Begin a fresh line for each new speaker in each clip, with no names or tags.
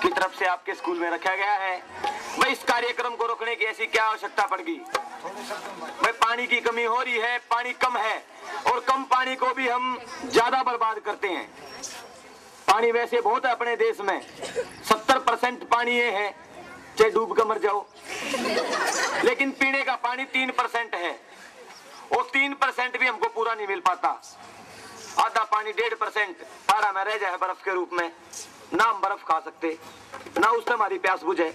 की तरफ से आपके स्कूल में रखा गया है। भाई इस कार्यक्रम को रोकने की ऐसी क्या आवश्यकता पड़गी? भाई पानी की कमी हो रही है, पानी कम है और कम पानी को भी हम ज्यादा बर्बाद करते हैं। पानी वैसे बहुत है अपने देश में, 70% पानी ये है चाहे डूब कर मर जाओ, लेकिन पीने का पानी 3% है और 3% भी हमको पूरा नहीं मिल पाता। आधा पानी 1.5% पारा में रह जाए बर्फ के रूप में, ना हम बर्फ खा सकते ना उससे हमारी प्यास बुझे।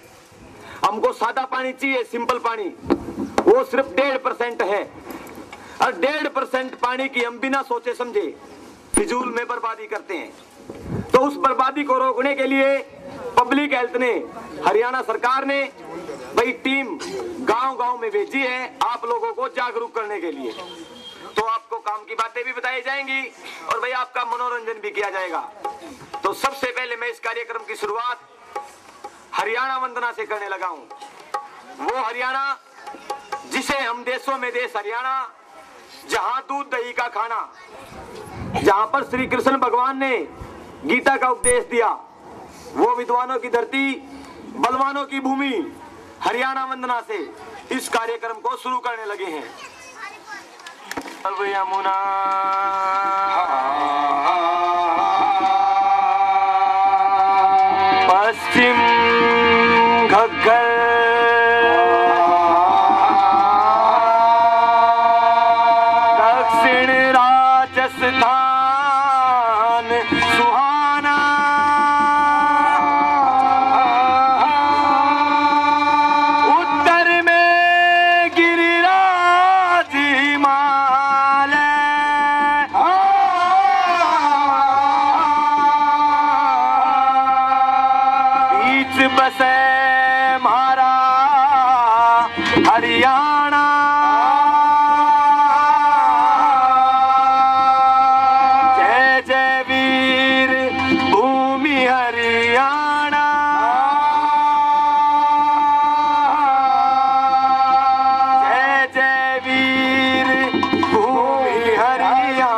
हमको सादा पानी चाहिए, सिंपल पानी, वो सिर्फ 1.5% है और 1.5% पानी की हम बिना सोचे समझे फिजूल में बर्बादी करते हैं। तो उस बर्बादी को रोकने के लिए पब्लिक हेल्थ ने, हरियाणा सरकार ने भाई टीम गांव-गांव में भेजी है आप लोगों को जागरूक करने के लिए। तो आपको काम की बातें भी बताई जाएंगी और भाई आपका मनोरंजन भी किया जाएगा। तो सबसे पहले मैं इस कार्यक्रम की शुरुआत हरियाणा वंदना से करने लगा हूं। वो हरियाणा जिसे हम देशों में देश हरियाणा, जहां दूध दही का खाना, जहां पर श्री कृष्ण भगवान ने गीता का उपदेश दिया, वो विद्वानों की धरती, बलवानों की भूमि हरियाणा वंदना से इस कार्यक्रम को शुरू करने लगे हैं। अब यमुना पश्चिम घग्गर दक्षिण राजस्थान सुहाना, उत्तर में गिरिराज हिमालय, बीच बसे हमारा हरियाणा। जय जय वीर भूमि हरियाणा, जय जय वीर भूमि हरियाणा।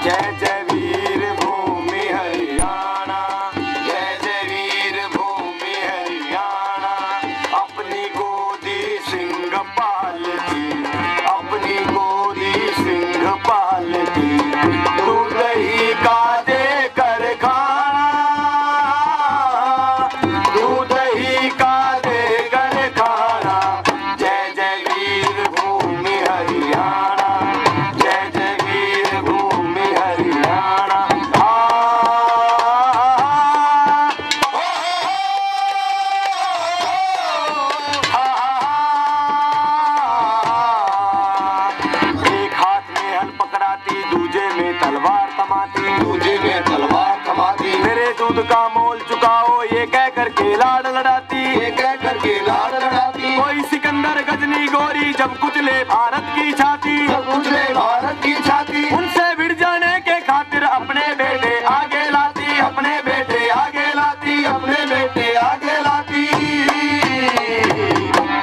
जय जय वीर भूमि हरियाणा, जय जय वीर भूमि हरियाणा। अपनी गोदी सिंह पालती, अपनी गोदी सिंह पालती, दूध दही का देकर खाना, दूध दही का देकर खाना। जय जय वीर भूमि हरियाणा, जय जय वीर भूमि हरियाणा। एक हाथ में हल पकड़ाती, दूजे में तलवार थमाती, दूजे में तलवार थमाती। मेरे दूध का मोल चुकाओ ये कह करके लाड़ लड़ाती, ये कह करके लाड़ लड़ाती। कोई सिकंदर गजनी गोरी जब कुचले भारत की छाती, जब कुचले भारत की छाती। उनसे भिड़ जाने के खातिर अपने बेटे आगे लाती, अपने बेटे आगे लाती, अपने बेटे आगे लाती।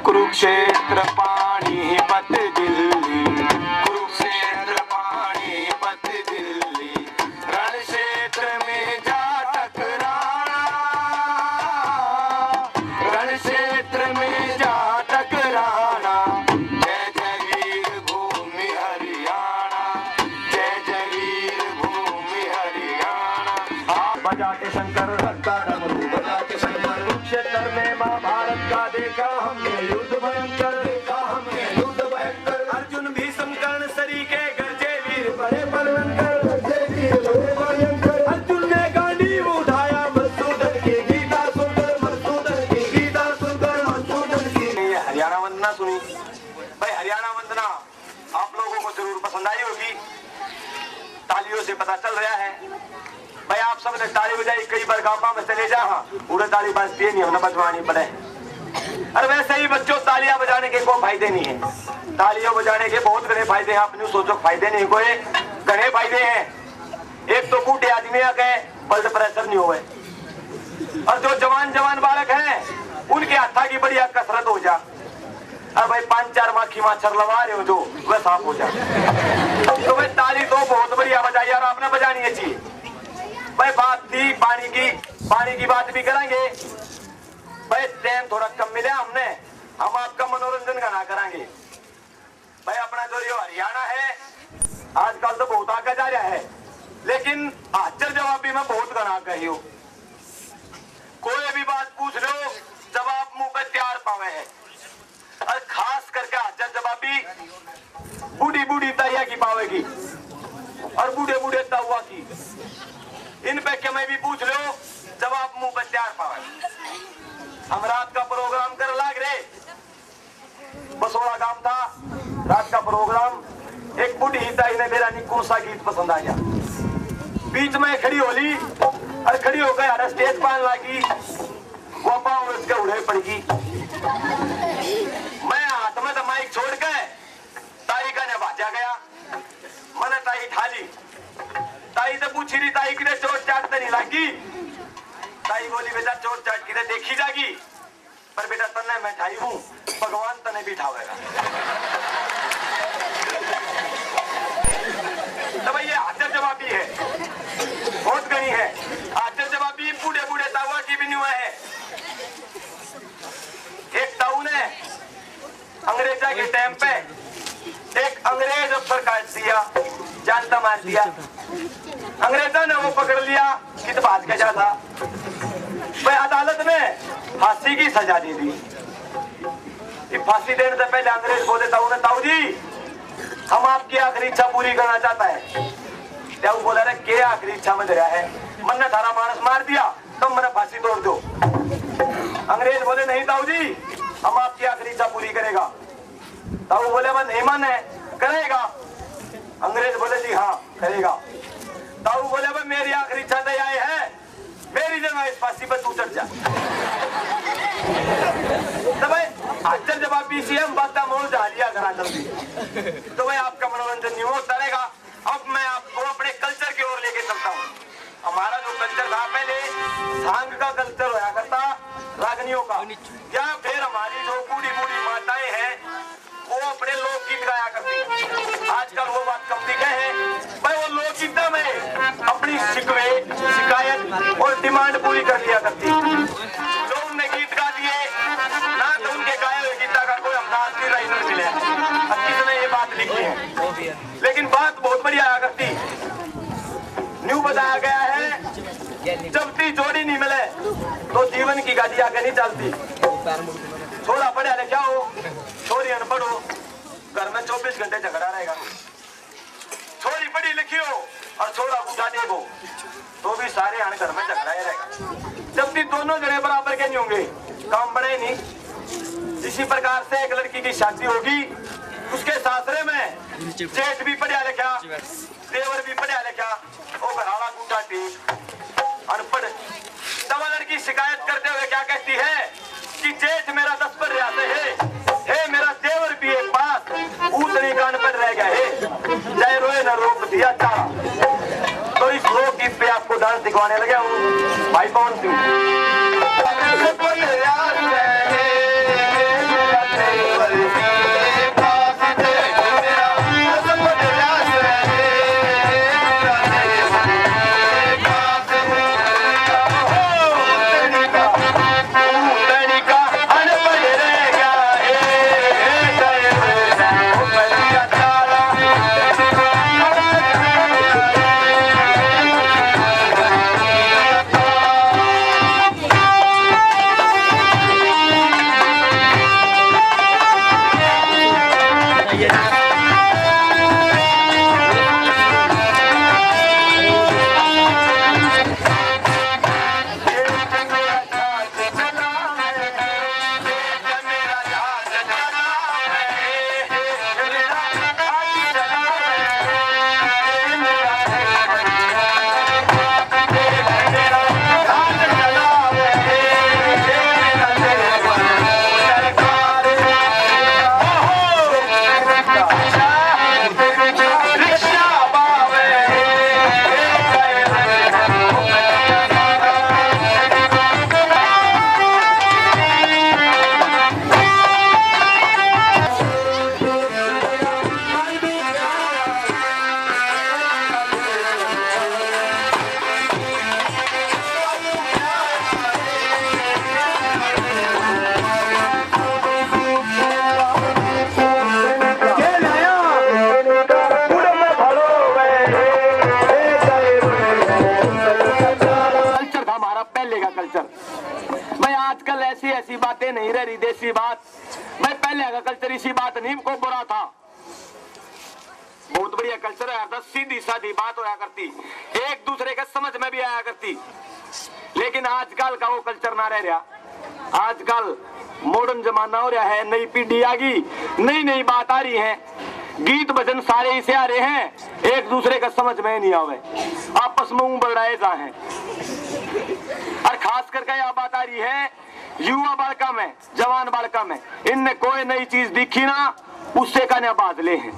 कुरुक्षेत्र पानीपत दिल्ली, कुरुक्षेत्र पानीपत दिल्ली, रण क्षेत्र में जा टकराना, रण क्षेत्र में जा टकराना। जय जय वीर भूमि हरियाणा, जय जय वीर भूमि हरियाणा। बजा के शंकर रखता डमरू, बजा के शंकर। कुरुक्षेत्र में महाभारत का देखा हमने युद्ध भयंकर, देखा हमने युद्ध भयंकर। अर्जुन भीष्म कर्ण सरीखे गरजे वीर बड़े बलवंतर, गरजे वीर बड़े भयंकर। अर्जुन ने गांडी उठाया मधुसूदन की गीता सुनकर, मधुसूदन की गीता सुनकर, मधुसूदन की। ये हरियाणा वंदना सुनी भाई, हरियाणा वंदना आप लोगों को जरूर पसंद आई होगी, तालियों से पता चल रहा है। भाई आप सब ने ताली बजाई, कई बार गाँव में चले जा, पूरे ताली बजती नहीं, हमने बजवानी पड़े। अरे वैसे ही बच्चों तालियां बजाने के कोई फायदे नहीं है, तालियां बजाने के बहुत घने फायदे हैं। आप न्यू सोचो फायदे नहीं, कोई घने फायदे हैं। एक तो बूढ़े आदमी के ब्लड प्रेशर नहीं हुए, और जो जवान जवान बालक हैं उनके हाथा की बढ़िया कसरत हो जा। अब भाई 5-4 माखी माछर लगा रहे हो जो वह साफ हो जाए। तो भाई ताली तो बहुत बढ़िया बजाई यार, आपने बजानी चाहिए। भाई बात थी पानी की बात भी करेंगे। भाई टाइम थोड़ा कम मिला हमने, हम आपका मनोरंजन करना करेंगे। भाई अपना जो ये हरियाणा है आजकल तो बहुत आगे जा रहा है, लेकिन हाजर जवाब भी मैं बहुत गना कही हूँ। कोई भी बात पूछ लो जवाब मुंह पे तैयार पावे है, और खास करके हाजर जवाबी बूढ़ी बूढ़ी तैया की पावेगी और बूढ़े बूढ़े तवा की। इन पे क्या मैं भी पूछ लो जवाब मुंह पे तैयार पावे। हम रात का प्रोग्राम कर लाग रहे, बसोड़ा काम था, रात का प्रोग्राम। एक बूढ़ी ताई ने मेरा निक्कू सा गीत पसंद आ गया, बीच में खड़ी होली और खड़ी होकर यार स्टेज पान लागी, वो पाँव उसके उड़े पड़गी। मैं हाथ में तो माइक छोड़ के ताई का ने भाजा गया, मैंने ताई ठा ली। ताई तो पूछी रही ताई की चोट चाट तो नहीं लगी। ताई बोली बेटा चोट चाट की देखी जागी, पर बेटा तन्ने मैं ठाई हूँ, भगवान तने भी ठावेगा। तो भाई ये हाजर जवाबी है, बहुत गनी है। हाजर जवाबी बूढ़े बूढ़े तावा की भी न्यू है। एक ताऊ ने अंग्रेजा के टाइम पे एक अंग्रेज अफसर काट दिया, जानता मार दिया। अंग्रेजा ने वो पकड़ लिया कि तो भाज के जाता। भाई अदालत ने फांसी की सजा दे दी। फांसी देने से पहले अंग्रेज बोले ताऊ ने, ताऊ जी हम आपकी आखिरी इच्छा पूरी करना चाहता है। ताऊ बोला रे क्या आखिरी इच्छा में दरिया है, मन ने थारा मानस मार दिया तुम मैंने फांसी तोड़ दो। अंग्रेज बोले नहीं ताऊ जी हम आपकी आखिरी इच्छा पूरी करेगा। ताऊ बोले मैं नहीं माने करेगा। अंग्रेज बोले जी हाँ करेगा। ताऊ बोले भाई मेरी आखिरी इच्छा तो यही है, मेरी जगह इस फांसी पर तू चढ़ जा। तो भाई हाजर जवाब बीसीएम बात मोड़ जा लिया करा जल्दी। तो भाई आपका मनोरंजन नहीं होता रहेगा। अब मैं आपको अपने कल्चर की ओर लेके चलता हूँ। हमारा जो कल्चर था पहले सांग का कल्चर होया करता, रागनियों का, या फिर हमारी जो बूढ़ी बूढ़ी माताएं हैं वो अपने लोकगीत गाया करती। आजकल वो बात कम दिखे है। भाई वो लोकगीत में अपनी शिकवे शिकायत और डिमांड पूरी कर लिया करती। जो उनने गीत गा दिए ना तो उनके गाए हुए गीता का कोई अंदाज नहीं राइटर मिले, किसने ये बात लिखी है। लेकिन बात बहुत बढ़िया आया करती। न्यू बताया गया है जब ती जोड़ी नहीं मिले तो जीवन की गाड़ी आगे नहीं चलती। छोरा पढ़ा लिखा हो, छोरी अनपढ़ हो, घर में 24 घंटे झगड़ा रहेगा। छोरी पढ़ी लिखी हो और छोरा उठा देगो तो भी सारे आने घर में झगड़ा ही रहेगा। जब भी दोनों जने बराबर के नहीं होंगे काम बढ़े नहीं। इसी प्रकार से एक लड़की की शादी होगी, उसके सासरे में जेठ भी पढ़ा लिखा, देवर भी पढ़ा लिखा, वो घराड़ा कूटा टेक अनपढ़। तब लड़की शिकायत करते हुए क्या कहती है कि जेठ मेरा 10 पर रहते है मेरा देवर भी एक पास ऊतरी कान पर रह गया है, जय रोए न रोक दिया चारा। तो इस लोकगीत पे आपको डांस दिखवाने लगे हूँ भाई पवन सिंह। ऐसी बातें नहीं रह रही देसी बात। मैं पहले का कल्चर इसी बात नहीं को बुरा था, बहुत बढ़िया कल्चर है, सीधी सादी बात होया करती, एक दूसरे के समझ में भी आया करती। लेकिन आजकल का वो कल्चर ना रह रहा। आजकल मॉडर्न जमाना हो रहा है, नई पीढ़ी आ गई, नई नई बात आ रही है, गीत भजन सारे इसे आ रहे हैं, एक दूसरे का समझ में नहीं आवे, आपस में बढ़ाए जा हैं। और खास करके यह बात आ रही है युवा बालका में, जवान बालका में, इनने कोई नई चीज दिखी ना उससे का ना बादले हैं।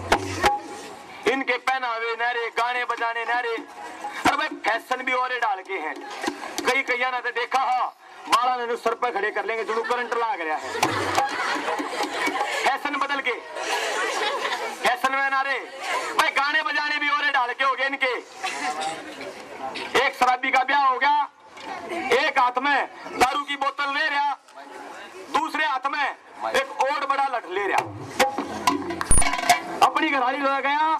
इनके पहनावे नारे, गाने बजाने नारे, और भाई फैशन भी और डाल के हैं। कई ना तो देखा हा बाला ने सर पर खड़े कर लेंगे जो करंट लाग रहा है, फैशन बदल के, फैशन में नारे, भाई गाने बजाने भी और डाल के हो गए इनके। एक शराबी का ब्याह हो गया, एक हाथ में दारू की बोतल ले रहा, दूसरे हाथ में एक और बड़ा लठ ले रहा, अपनी घरवाली रह गया,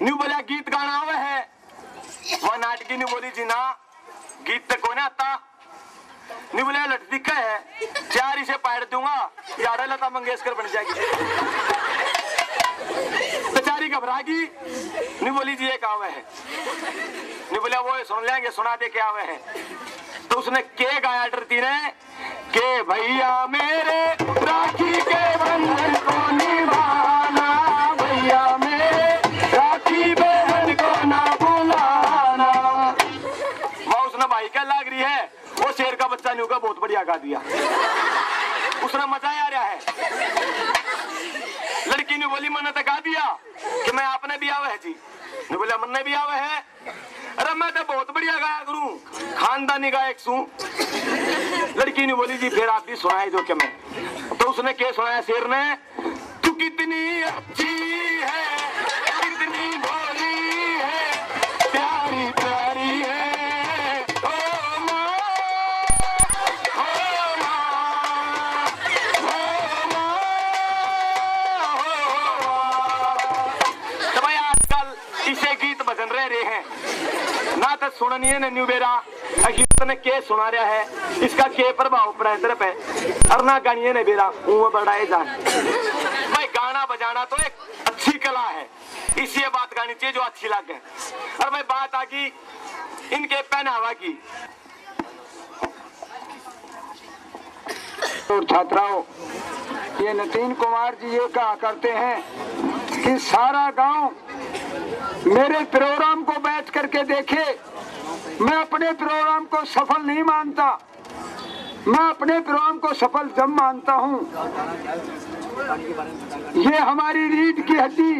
न्यू बोलिया गीत गाना हुआ है, वह नाटकी न्यू बोली जी ना गीत तो कोने आता, न्यू बोलिया लठ दिखा है, चार इसे पैर दूंगा यार लता मंगेशकर बन जाएगी। बेचारी घबरागी, न्यू बोली जी ये क्या हुआ है, न्यू बोलिया वो सुन लेंगे, सुना दे क्या हुआ है। तो उसने के गाया डरती ने के भैया मेरे राखी के बंधन को निभाना, भैया मेरे राखी बहन को ना बुलाना। वह उसने भाई क्या लाग रही है, वो शेर का बच्चा न्यू का बहुत बढ़िया गा दिया, उसने मजा आ रहा है। लड़की ने बोली मैंने तो गा दिया कि मैं आपने भी आवे है जी, ने बोला मन ने भी आवे है, अरे मैं तो बहुत बढ़िया गाया करूं, खानदानी गायक सू। लड़की ने बोली जी फिर आप भी सुनाए जो क्या मैं। तो उसने क्या सुनाया शेर ने, तू कितनी अच्छी है, कितनी भोली है, प्यारी प्यारी है, ओ माँ, ओ माँ, ओ माँ, तो भाई आजकल इसे गीत भजन रहे हैं ना, तो सुननिए ने न्यू बेरा ने के सुना रहा है, इसका के प्रभाव पड़ा इधर पे, और ना गानिए ने बेरा वो बढ़ाए जान। भाई गाना बजाना तो एक अच्छी कला है, इसी बात गानी चाहिए जो अच्छी लगे। और भाई बात आ गई इनके पहनावा की।
और छात्राओं, ये नितिन कुमार जी ये कहा करते हैं कि सारा गांव मेरे प्रोग्राम को बैठ करके देखे, मैं अपने प्रोग्राम को सफल नहीं मानता, मैं अपने प्रोग्राम को सफल जब मानता हूँ ये हमारी रीढ़ की हड्डी,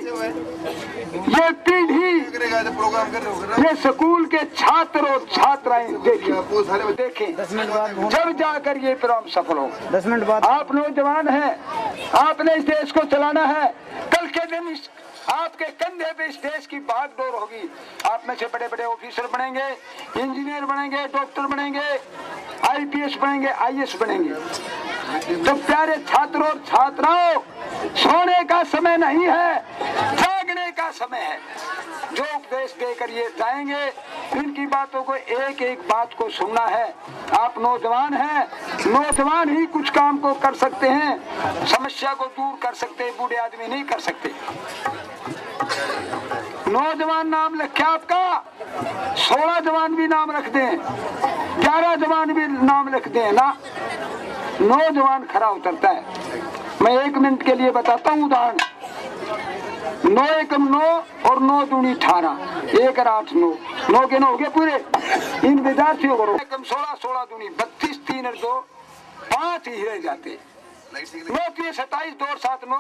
ये पीढ़ी, ये स्कूल के छात्र और छात्राएं देखें जब जाकर ये प्रोग्राम सफल हो।
10 मिनट बाद
आप नौजवान हैं, आपने इस देश को चलाना है, कल के दिन आपके कंधे पे इस देश की भागदौड़ होगी, आप में से बड़े बड़े ऑफिसर बनेंगे, इंजीनियर बनेंगे, डॉक्टर बनेंगे, आईपीएस बनेंगे, आईएएस बनेंगे। तो प्यारे छात्रों और छात्राओं, सोने का समय नहीं है, जागने का समय है। जो उपदेश देकर ये जाएंगे, इनकी बातों को एक एक बात को सुनना है। आप नौजवान हैं, नौजवान ही कुछ काम को कर सकते हैं, समस्या को दूर कर सकते हैं, बूढ़े आदमी नहीं कर सकते। नौजवान नाम लिखे आपका, 16 जवान भी नाम रख दें, 11 जवान भी नाम लिख दें ना, नौजवान खरा उतरता है। मैं 1 मिनट के लिए बताता हूँ उदाहरण। 9 एकम 9 और 9 दूनी 18, 1 और 8 9, 9 के 9 हो गए पूरे। इन विद्यार्थियों को एकम 16, 16 दूनी 32, 3 और 2 5 ही रह जाते। 9 के 27, 2 और 7 9,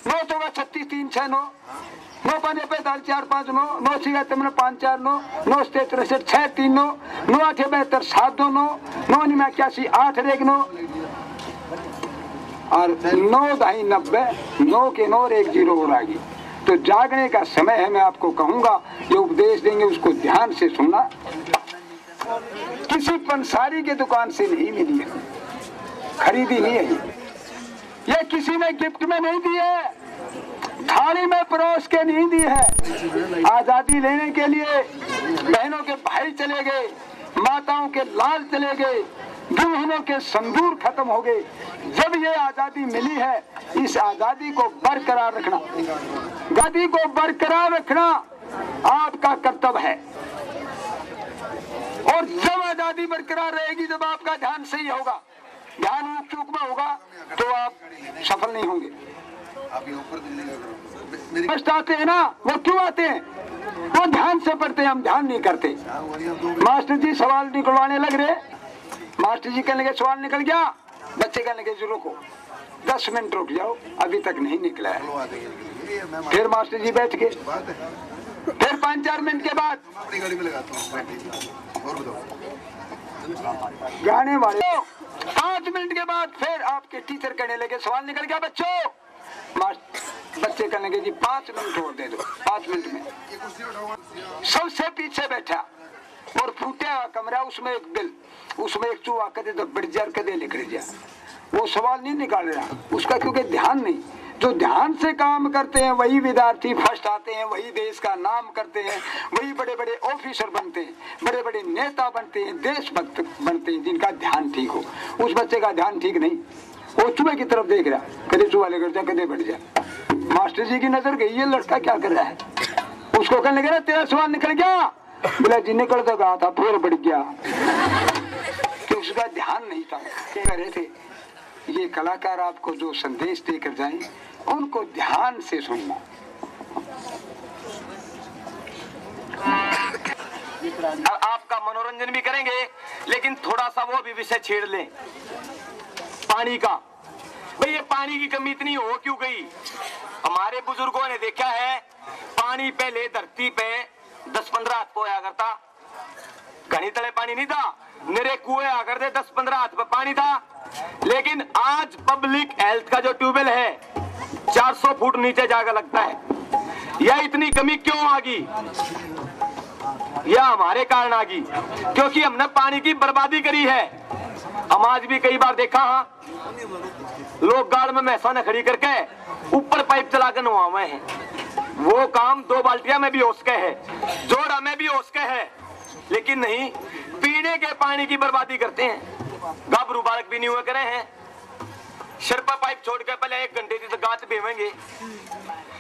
9 चौका 36, 3 6 9, 9 5 45 4 5 9, 9 6 5 4 9, 9 63 6 3 9, 9 8 72 7 2 9, 9 9 81 8 1 9 और 9 ढाई 90, 9 के 9 और 1 0 और आगे। तो जागने का समय है। मैं आपको कहूंगा जो उपदेश देंगे उसको ध्यान से सुनना। किसी पंसारी के दुकान से नहीं मिली है, खरीदी नहीं है, ये किसी ने गिफ्ट में नहीं दी है, थाली में परोस के नहीं दी है। आजादी लेने के लिए बहनों के भाई चले गए, माताओं के लाल चले गए, दुल्हनों के संदूर खत्म हो गए। जब ये आजादी मिली है, इस आजादी को बरकरार रखना, आजादी को बरकरार रखना आपका कर्तव्य है। और जब आजादी बरकरार रहेगी, जब आपका ध्यान सही होगा, ध्यान ऊक चूक में होगा, तो आप सफल नहीं होंगे। कष्ट आते हैं ना, वो क्यों आते हैं? वो ध्यान से पढ़ते हैं, हम ध्यान नहीं करते। मास्टर जी सवाल निकलवाने लग रहे, मास्टर जी कहने लगे सवाल निकल गया, बच्चे कहने लगे जी रुको 10 मिनट रुक जाओ, अभी तक नहीं निकला है। फिर मास्टर जी बैठ गए, फिर 5-4 मिनट के बाद गाने वाले 5 मिनट के बाद फिर आपके टीचर कहने लगे सवाल निकल गया बच्चों। बच्चे कहने लगे जी 5 मिनट और दे दो। 5 मिनट में सबसे पीछे बैठा और फूटा हुआ कमरा, उसमें एक बिल, उसमें एक चूहा कदे तो बढ़ जा कदे निकल जा। वो सवाल नहीं निकाल रहा उसका, क्योंकि ध्यान नहीं। जो ध्यान से काम करते हैं वही विद्यार्थी फर्स्ट आते हैं, वही देश का नाम करते हैं, वही बड़े बड़े ऑफिसर बनते हैं, बड़े बड़े नेता बनते हैं, देशभक्त बनते हैं, जिनका ध्यान ठीक हो। उस बच्चे का ध्यान ठीक नहीं, वो चूहे की तरफ देख रहा, कदे चूहा लेकर जा कदे बढ़ जा। मास्टर जी की नजर गई ये लड़का क्या कर रहा है, उसको कहने लगे तेरा सवाल निकल गया। बोला जी निकल तो गया था, फिर बढ़ गया, कि उसका ध्यान नहीं था। कह रहे थे ये कलाकार आपको जो संदेश देकर जाएं, उनको ध्यान से सुनना।
आपका मनोरंजन भी करेंगे, लेकिन थोड़ा सा वो भी विषय छेड़ लें, पानी का। भाई ये पानी की कमी इतनी हो क्यों गई? हमारे बुजुर्गों ने देखा है, पानी पहले धरती पे 10-15 हाथ पोया करता, घनी तले पानी नहीं था, मेरे कुएं आकर दे 10-15 हाथ पे पानी था। लेकिन आज पब्लिक हेल्थ का जो ट्यूबवेल है 400 फुट नीचे जाकर लगता है। यह इतनी कमी क्यों आ गई? यह हमारे कारण आ गई, क्योंकि हमने पानी की बर्बादी करी है। हम आज भी कई बार देखा, लोग गाड़ में मैसाना खड़ी करके ऊपर पाइप चला कर नहावे हैं। वो काम 2 बाल्टियां में भी हो सके है, जोड़ा में भी हो सके है, लेकिन नहीं, पीने के पानी की बर्बादी करते हैं। गाभरू बालक भी नहीं हुए करे हैं, शर्पा पाइप छोड़ के पहले 1 घंटे की तो गात बेवेंगे,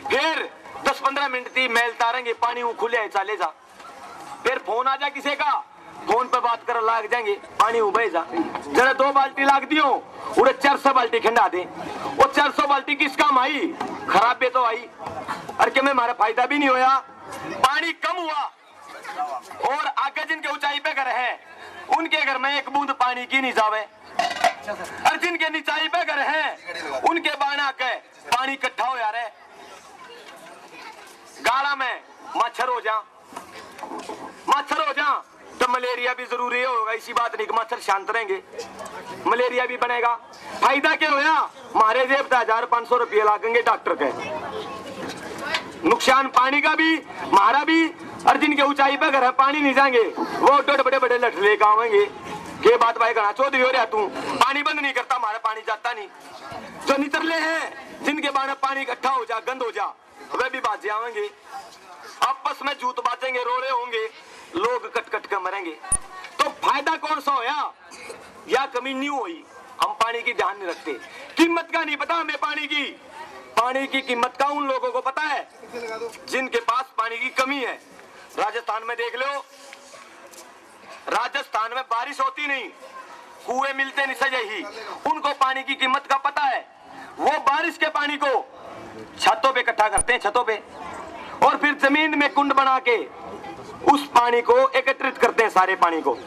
फिर 10-15 मिनट की मैल तारेंगे, पानी वो खुले चाले जा, फिर फोन आ जा किसी का, फोन पे बात कर लाग जाएंगे, पानी उबे जा। जरा 2 बाल्टी लाग दियो, उड़े 400 बाल्टी खंडा दे। वो 400 बाल्टी किस काम आई? खराब भी तो आई, और क्या में हमारा फायदा भी नहीं होया, पानी कम हुआ। और आगे जिनके ऊंचाई पे घर है, उनके घर में 1 बूंद पानी की नहीं जावे, और जिनके नीचाई पे घर है, उनके बाना के पानी इकट्ठा हो जा रहा है। गाड़ा में मच्छर हो जा, मच्छर हो जा तो मलेरिया भी जरूरी होगा। इसी बात नहीं कि मच्छर शांत रहेंगे, मलेरिया भी बनेगा। फायदा क्या होया? हमारे जेब 1500 रुपये लागेंगे डॉक्टर के। नुकसान पानी का भी, हमारा भी, और जिनके ऊंचाई पे घर है पानी नहीं जाएंगे, वो बड़े बड़े लठ लेकर आवेंगे। के बात भाई घना चौधरी हो रहा, तू पानी बंद नहीं करता, हमारा पानी जाता नहीं। जो निचले हैं, जिनके बारे पानी इकट्ठा हो जा, गंद हो जा, वे भी बाजे आवेंगे, आपस में जूत बाजेंगे, रो रहे होंगे, लोग कट कट कर मरेंगे। तो फायदा कौन सा होया? या कमी नहीं हुई? हम पानी की ध्यान नहीं रखते, कीमत का नहीं पता हमें पानी की। पानी की कीमत का उन लोगों को पता है जिनके पास पानी की कमी है। राजस्थान में देख लो, राजस्थान में बारिश होती नहीं, कुएं मिलते नहीं सजे ही, उनको पानी की कीमत का पता है। वो बारिश के पानी को छतों पे इकट्ठा करते हैं, छतों पे, और फिर जमीन में कुंड बना के उस पानी को एकत्रित करते हैं, सारे पानी को,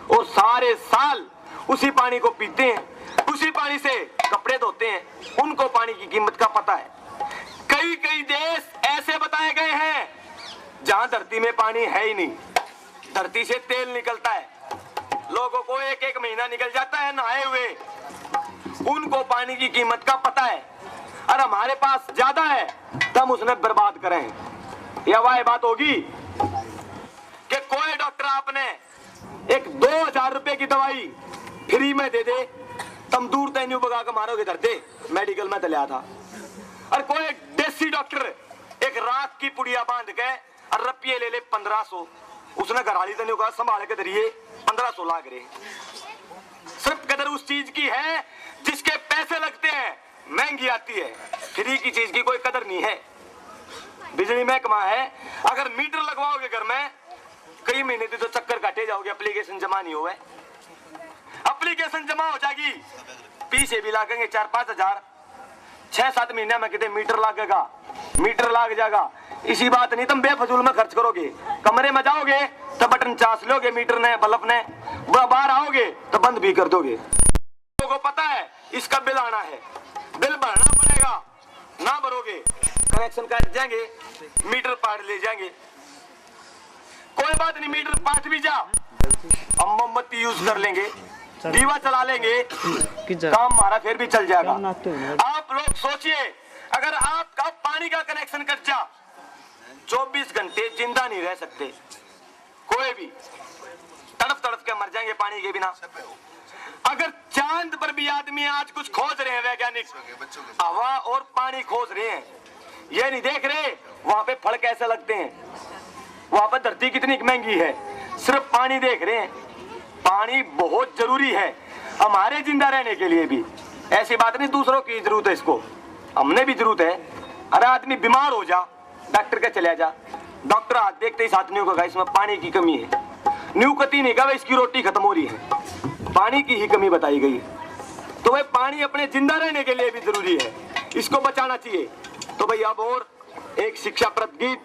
और सारे साल उसी पानी को पीते हैं, उसी पानी से कपड़े धोते हैं। उनको पानी की कीमत का पता है। कई कई देश ऐसे बताए गए हैं जहां धरती में पानी है ही नहीं, धरती से तेल निकलता है, लोगों को 1-1 महीना निकल जाता है नहाए हुए। उनको पानी की कीमत का पता है, और हमारे पास ज्यादा है तो हम उसने बर्बाद करें। यह वह बात होगी कि कोई डॉक्टर आपने एक 2000 रुपए की दवाई फ्री में दे दे, तुम दूर तैन्यू बगा के मारोगे धरते, मेडिकल में दलिया था। और कोई देसी डॉक्टर एक राख की पुड़िया बांध के और रुपये ले ले 1500, उसने घराली तैन्यू का संभाल के धरिए 1500 लाग रहे। सिर्फ कदर उस चीज की है जिसके पैसे लगते हैं, महंगी आती है। फ्री की चीज की कोई कदर नहीं है। बिजली महकमा है, अगर मीटर लगवाओगे घर में कई महीने तो चक्कर काटे जाओगे, एप्लीकेशन जमा नहीं हुआ है। एप्लीकेशन जमा हो जाएगी, पीछे भी लागेंगे 4-5 हजार, 6-7 महीने में कितने मीटर लागेगा, मीटर लाग जाएगा। इसी बात नहीं तुम बेफजूल में खर्च करोगे। कमरे में जाओगे तो बटन चास लोगे मीटर ने, बल्ब ने, बाहर आओगे तो बंद भी कर दोगे। लोगों को पता है इसका बिल आना है, बिल भरना पड़ेगा, ना भरोगे कनेक्शन काट जाएंगे, मीटर पाट ले जाएंगे। कोई बात नहीं, मीटर पाट भी जा, हम मोमबत्ती यूज कर लेंगे, दीवा चला लेंगे, काम हमारा फिर भी चल जाएगा। आप लोग सोचिए, अगर आपका पानी का कनेक्शन कट जा, 24 घंटे जिंदा नहीं रह सकते, कोई भी तड़फ तड़फ के मर जाएंगे पानी के बिना। अगर चांद पर भी आदमी आज कुछ खोज रहे हैं, वैज्ञानिक हवा और पानी खोज रहे हैं, ये नहीं देख रहे वहां पे फल कैसे लगते हैं, वहां पर धरती कितनी महंगी है, सिर्फ पानी देख रहे हैं। पानी बहुत जरूरी है हमारे जिंदा रहने के लिए भी। ऐसी बात नहीं दूसरों की जरूरत है, इसको हमने भी जरूरत है। अरे आदमी बीमार हो जा, डॉक्टर के चले जा, डॉक्टर हाथ देखते ही साथ न्यू का इसमें पानी की कमी है, न्यू कती नहीं कहा इसकी रोटी खत्म हो रही है, पानी की ही कमी बताई गई। तो भाई पानी अपने जिंदा रहने के लिए भी जरूरी है, इसको बचाना चाहिए। तो भाई अब और एक शिक्षाप्रद गीत।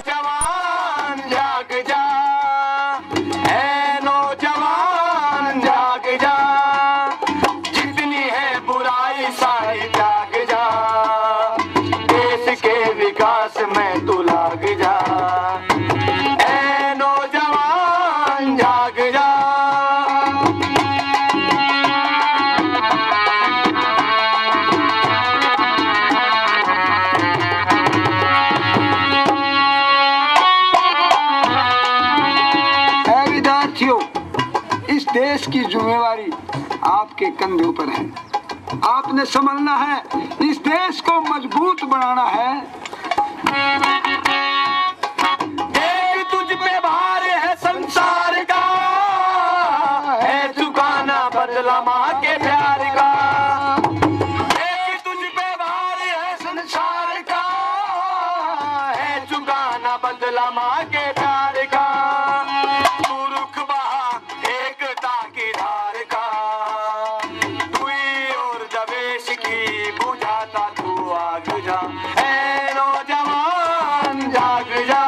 जवान जाग जा, ऐ नौजवान जाग जा, जितनी है बुराई सारी जाग जा, देश के विकास में तू लाग जा, ऐ नौजवान जाग जा।
इस देश की जिम्मेवारी आपके कंधों पर है, आपने संभलना है, इस देश को मजबूत बनाना है।
देख तुझ पे भार है संसार का, है चुकाना बदला माँ के प्यार का। देख तुझ पे भार है संसार का, है चुकाना बदला माँ के प्यार का। तू रुख बहा एकता की धार का, दुई और दवेश की बुझाता तू आग जा, ऐ नौजवान जाग जा,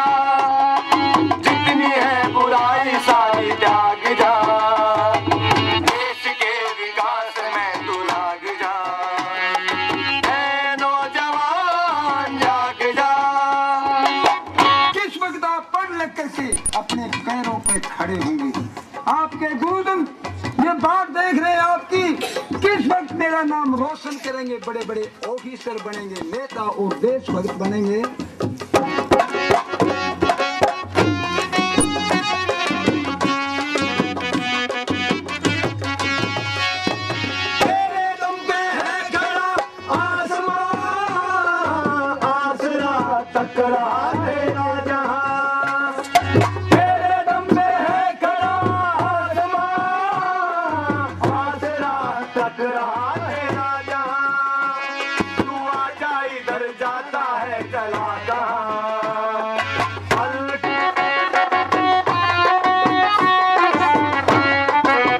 जितनी है बुराई सारी त्याग जा, देश के विकास में तू लाग जा, ऐ नौजवान जाग जा।
किस वक्त आप पढ़ लिख करके अपने पैरों पे खड़े होंगे, आपके गुरुजन ये बात देख रहे हैं आपकी, किस वक्त मेरा नाम रोशन करेंगे, बड़े बड़े ऑफिसर बनेंगे, नेता और देशभक्त बनेंगे। तेरे दम पे है खड़ा आसमां, आसरा टकरा तेरा जहां। तेरे दम पे है खड़ा आसमां, आसरा टकरा तेरा जहां। तू आजा इधर जाता है चला जहां।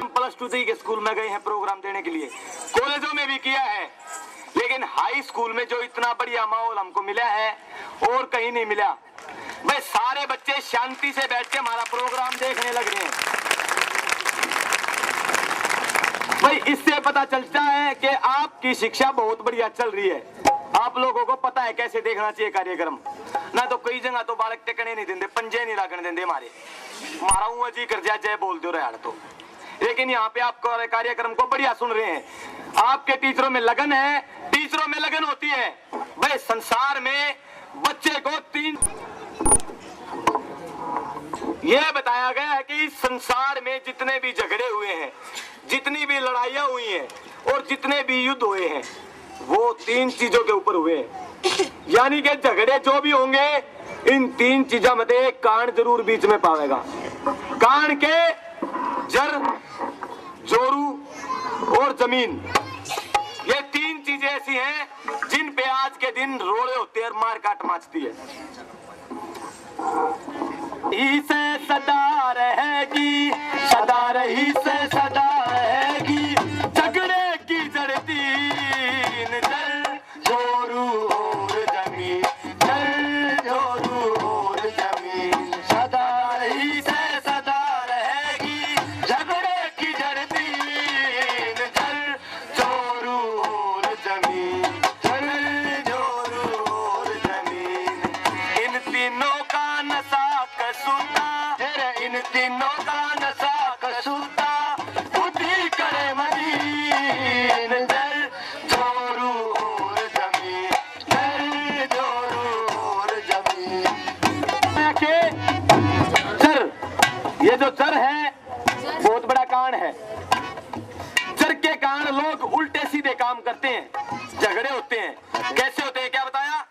प्लस 2 के स्कूल में गए हैं प्रोग्राम देने के लिए, कॉलेजों में भी किया है, लेकिन हाई स्कूल में जो इतना बढ़िया माहौल हमको मिला है और कहीं नहीं मिला। भाई सारे बच्चे शांति से बैठ के हमारा प्रोग्राम देखने लग रहे हैं। भाई इससे पता चलता है कि आपकी शिक्षा बहुत बढ़िया चल रही है, आप लोगों को पता है कैसे देखना चाहिए कार्यक्रम। ना तो कई जगह तो बालक टिकने नहीं देंगे, पंजे नहीं लागने देंगे, हमारा ऊँ जी कर जा जय बोल दो रहे यार। तो लेकिन यहाँ पे आप कार्यक्रम को बढ़िया सुन रहे हैं, आपके टीचरों में लगन है, टीचरों में लगन होती है। भाई संसार में बच्चे को 3 यह बताया गया है कि इस संसार में जितने भी झगड़े हुए हैं, जितनी भी लड़ाइयां हुई हैं और जितने भी युद्ध हुए हैं, वो 3 चीजों के ऊपर हुए हैं। यानी कि झगड़े जो भी होंगे इन 3 चीजों में एक कारण जरूर बीच में पावेगा।
कान के जर, जोरू और जमीन, ये तीन चीजें ऐसी हैं जिन पे आज के दिन रोड़े होते हैं और मार काट मचती है। इसे सदा रहेगी, सदा रही से सदा रहेगी, झगड़े की जड़ तीन, जल जोरू और जमीन, जल जोरू और जमीन, सदा रही से सदा रहेगी, झगड़े की जड़ तीन, जल जोरू और जमीन, जल जोरू और जमीन। इन तीनों का नशा कसूता, इन तीनों का नशा कसूता, बुद्धि करे मदीन, जल जोरू और जमीन, जल जोरू और जमीन। के जर, ये जो जर है बहुत बड़ा कांड है। जर के कारण लोग उल्टे सीधे काम करते हैं, झगड़े होते हैं। कैसे होते हैं क्या बताया?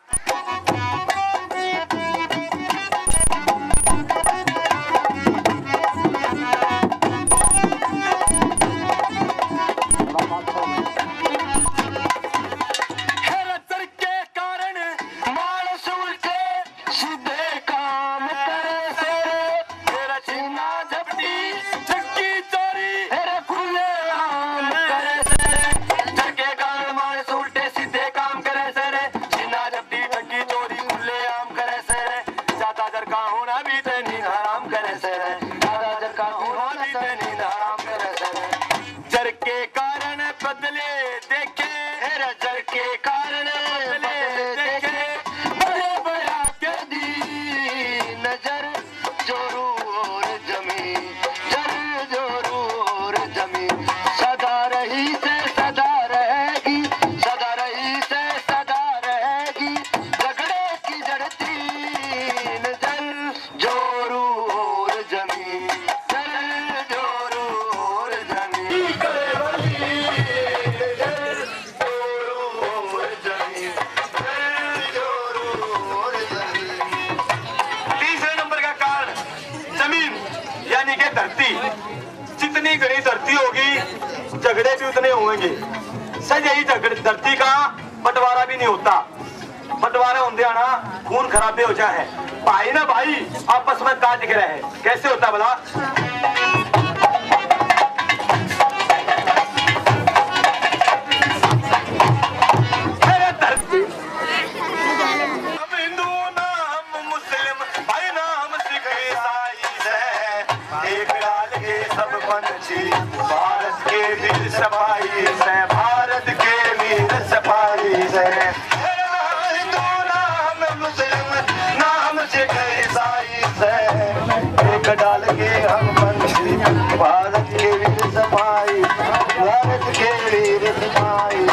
जर के कारण बदले देखे, जर के कारण बदले देखे, बड़े बड़ा के दी नजर जोरू और जमीन, जर जोरू और जमीन, सदा रही से सदा रहेगी, सदा रही से सदा रहेगी, झगड़े की जड़ तीन, जल जोरू और जमीन, जल जोरू और जमीन। तीसरे नंबर का कारण जमीन यानी कि धरती। जितनी घनी धरती होगी झगड़े भी उतने होंगे। सही यही धरती का बंटवारा भी नहीं होता। बंटवारा होते आना खून खराबे हो जाए, भाई ना भाई आपस में काट के रहे। कैसे होता भला? भारत के वीर सिपाही से, भारत के वीर सिपाही से, हिंदू नाम मुस्लिम नाम सिख ईसाई से, एक डाल के हम पंछी, भारत के वीर सिपाही, भारत के वीर सिपाही।